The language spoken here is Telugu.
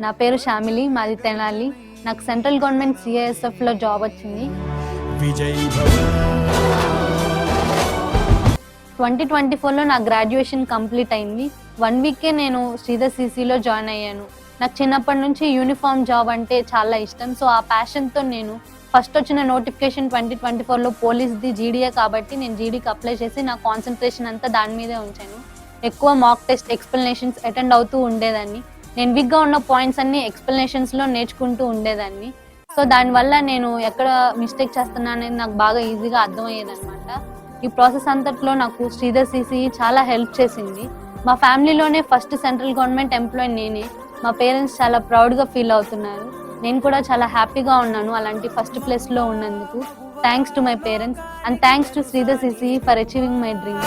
నా పేరు శ్యామిలి, మాది తెనాలి. నాకు సెంట్రల్ గవర్నమెంట్ CISFలో జాబ్ వచ్చింది. 2024లో నా గ్రాడ్యుయేషన్ కంప్లీట్ అయింది. 1 వీకే నేను శ్రీధర్ CCలో జాయిన్ అయ్యాను. నాకు చిన్నప్పటి నుంచి యూనిఫామ్ జాబ్ అంటే చాలా ఇష్టం. సో ఆ ప్యాషన్తో నేను ఫస్ట్ వచ్చిన నోటిఫికేషన్ 2024లో పోలీస్ది GDA కాబట్టి నేను GDకి అప్లై చేసి నా కాన్సన్ట్రేషన్ అంతా దాని మీదే ఉంచాను. ఎక్కువ మాక్ టెస్ట్ ఎక్స్ప్లెనేషన్స్ అటెండ్ అవుతూ ఉండేదాన్ని. నేను వీక్గా ఉన్న పాయింట్స్ అన్ని ఎక్స్ప్లెనేషన్స్లో నేర్చుకుంటూ ఉండేదాన్ని. సో దానివల్ల నేను ఎక్కడ మిస్టేక్ చేస్తున్నా అనేది నాకు బాగా ఈజీగా అర్థమయ్యేదన్నమాట. ఈ ప్రాసెస్ అంతట్లో నాకు శ్రీధర్ CC చాలా హెల్ప్ చేసింది. మా ఫ్యామిలీలోనే ఫస్ట్ సెంట్రల్ గవర్నమెంట్ ఎంప్లాయీ నేనే. మా పేరెంట్స్ చాలా ప్రౌడ్గా ఫీల్ అవుతున్నారు. నేను కూడా చాలా హ్యాపీగా ఉన్నాను అలాంటి ఫస్ట్ ప్లేస్లో ఉన్నందుకు. Thanks to my parents and thanks to Sridhar CC for achieving my dream.